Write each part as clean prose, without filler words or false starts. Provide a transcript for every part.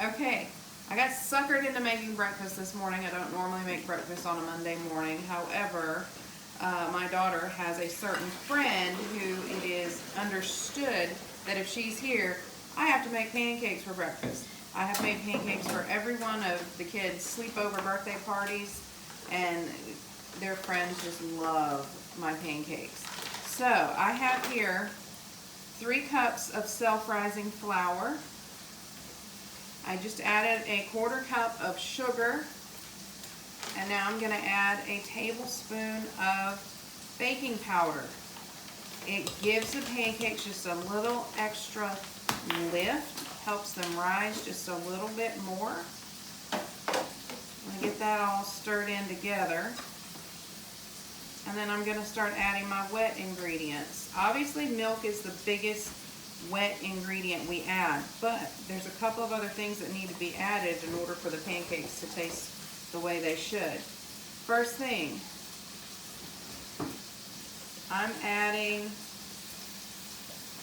Okay, I got suckered into making breakfast this morning. I don't normally make breakfast on a Monday morning. However, my daughter has a certain friend who it is understood that if she's here, I have to make pancakes for breakfast. I have made pancakes for every one of the kids' sleepover birthday parties, and their friends just love my pancakes. So I have here 3 cups of self-rising flour. I just added a 1/4 cup of sugar, and now I'm going to add a tablespoon of baking powder. It gives the pancakes just a little extra lift, helps them rise just a little bit more. I'm going to get that all stirred in together, and then I'm going to start adding my wet ingredients. Obviously, milk is the biggest wet ingredient we add, but there's a couple of other things that need to be added in order for the pancakes to taste the way they should. First thing, I'm adding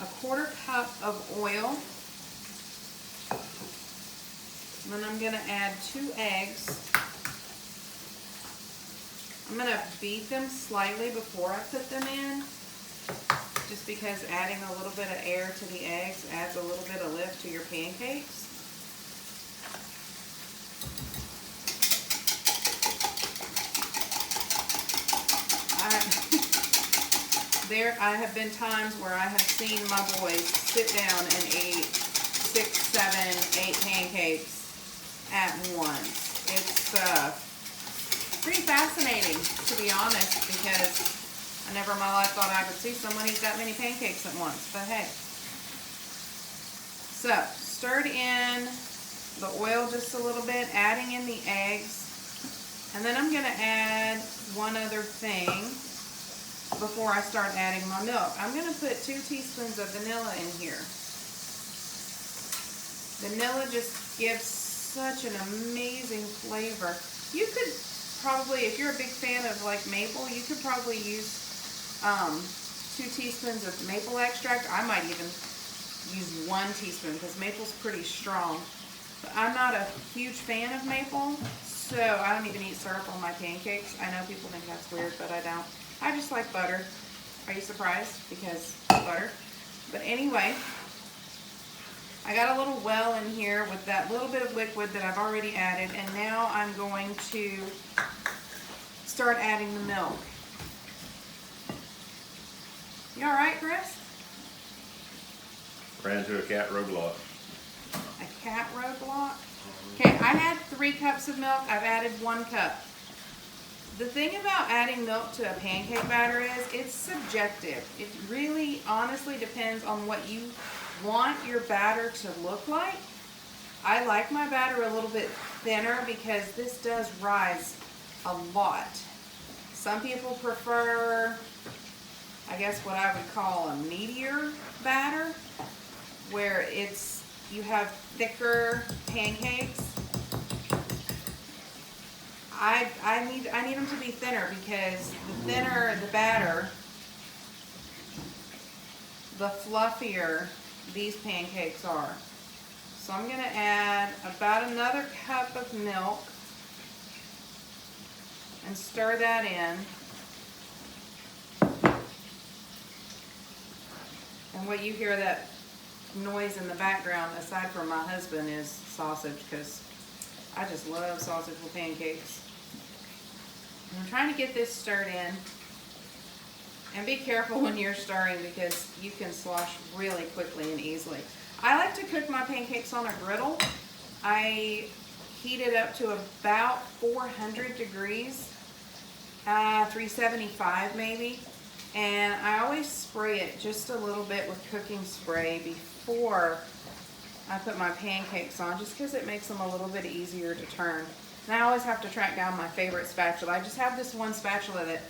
a 1/4 cup of oil, and then I'm going to add 2 eggs. I'm going to beat them slightly before I put them in, just because adding a little bit of air to the eggs adds a little bit of lift to your pancakes. I have been times where I have seen my boys sit down and eat 6, 7, 8 pancakes at once. It's pretty fascinating, to be honest, because I never in my life thought I could see someone eat that many pancakes at once, but hey. So, stirred in the oil just a little bit, adding in the eggs, and then I'm going to add one other thing before I start adding my milk. I'm going to put 2 teaspoons of vanilla in here. Vanilla just gives such an amazing flavor. You could probably, if you're a big fan of like maple, you could probably use 2 teaspoons of maple extract. I might even use 1 teaspoon because maple's pretty strong. But I'm not a huge fan of maple, so I don't even eat syrup on my pancakes. I know people think that's weird, but I don't. I just like butter. Are you surprised? Because butter. But anyway, I got a little well in here with that little bit of liquid that I've already added, and now I'm going to start adding the milk. You all right, Chris? Ran into a cat roadblock. A cat roadblock? Okay, I had 3 cups of milk. I've added 1 cup. The thing about adding milk to a pancake batter is it's subjective. It really honestly depends on what you want your batter to look like. I like my batter a little bit thinner because this does rise a lot. Some people prefer, I guess, what I would call a meatier batter, where you have thicker pancakes. I need them to be thinner, because the thinner the batter, the fluffier these pancakes are. So I'm going to add about another cup of milk and stir that in. And what you hear, that noise in the background, aside from my husband, is sausage, because I just love sausage with pancakes. And I'm trying to get this stirred in. And be careful when you're stirring, because you can slosh really quickly and easily. I like to cook my pancakes on a griddle. I heat it up to about 400 degrees, 375 maybe. And I always spray it just a little bit with cooking spray before I put my pancakes on, just because it makes them a little bit easier to turn. And I always have to track down my favorite spatula. I just have this one spatula that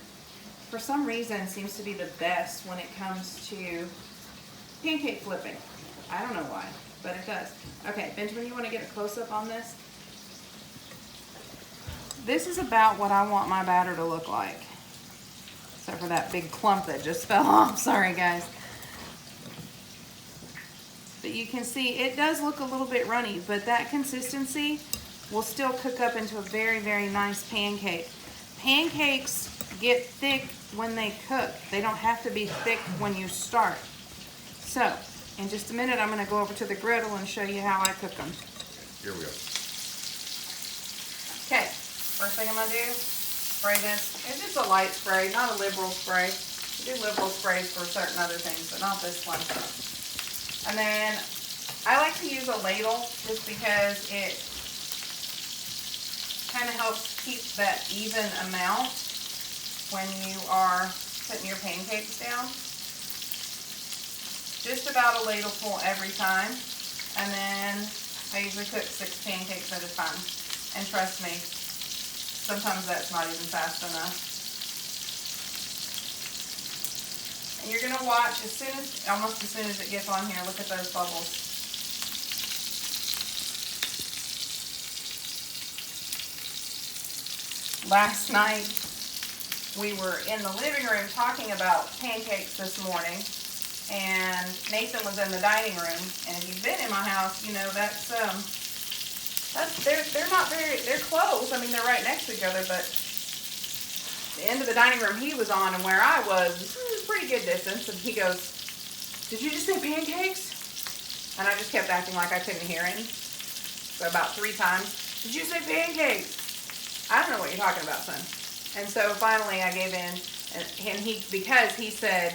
for some reason seems to be the best when it comes to pancake flipping. I don't know why, but it does. Okay, Benjamin, you want to get a close-up on this? This is about what I want my batter to look like. Except for that big clump that just fell off. Sorry, guys. But you can see it does look a little bit runny, but that consistency will still cook up into a very, very nice pancake. Pancakes get thick when they cook. They don't have to be thick when you start. So, in just a minute, I'm going to go over to the griddle and show you how I cook them. Here we go. Okay, first thing I'm going to do, spray this. It's just a light spray, not a liberal spray. We do liberal sprays for certain other things, but not this one. And then I like to use a ladle just because it kind of helps keep that even amount when you are putting your pancakes down. Just about a ladleful every time. And then I usually cook 6 pancakes at a time. And trust me, sometimes that's not even fast enough. And you're going to watch almost as soon as it gets on here, look at those bubbles. Last night, we were in the living room talking about pancakes this morning, and Nathan was in the dining room. And if you've been in my house, you know they're close. I mean, they're right next to each other, but the end of the dining room he was on and where I was a pretty good distance. And he goes, "Did you just say pancakes?" And I just kept acting like I couldn't hear him. So about 3 times, "Did you say pancakes?" "I don't know what you're talking about, son." And so finally I gave in, and because he said,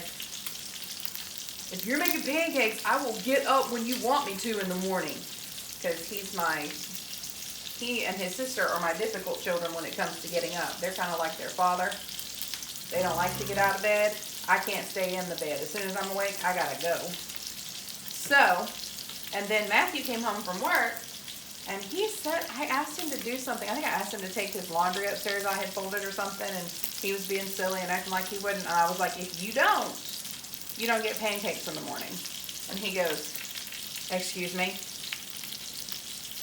"If you're making pancakes, I will get up when you want me to in the morning." Because he and his sister are my difficult children when it comes to getting up. They're kind of like their father. They don't like to get out of bed. I can't stay in the bed. As soon as I'm awake, I gotta go. So, and then Matthew came home from work, and he said, I asked him to do something. I think I asked him to take his laundry upstairs I had folded or something, and he was being silly and acting like he wouldn't. And I was like, "If you don't get pancakes in the morning." And he goes, "Excuse me?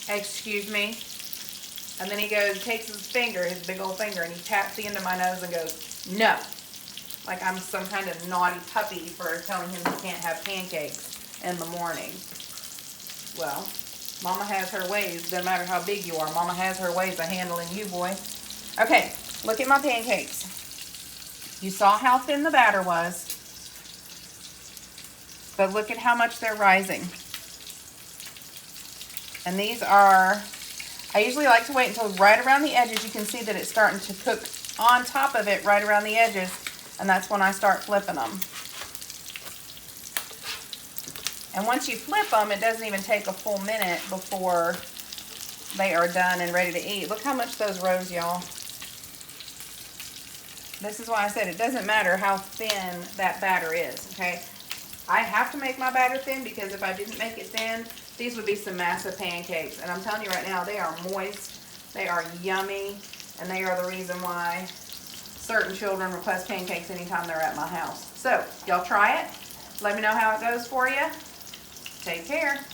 Excuse me?" And then he takes his finger, his big old finger, and he taps the end of my nose and goes, "No." Like I'm some kind of naughty puppy for telling him he can't have pancakes in the morning. Well, Mama has her ways. Doesn't matter how big you are. Mama has her ways of handling you, boy. Okay, look at my pancakes. You saw how thin the batter was. But look at how much they're rising. And these are, I usually like to wait until right around the edges. You can see that it's starting to cook on top of it right around the edges. And that's when I start flipping them. And once you flip them, it doesn't even take a full minute before they are done and ready to eat. Look how much those rose, y'all. This is why I said it doesn't matter how thin that batter is, okay? I have to make my batter thin because if I didn't make it thin, these would be some massive pancakes. And I'm telling you right now, they are moist, they are yummy, and they are the reason why certain children request pancakes anytime they're at my house. So, y'all try it. Let me know how it goes for you. Take care.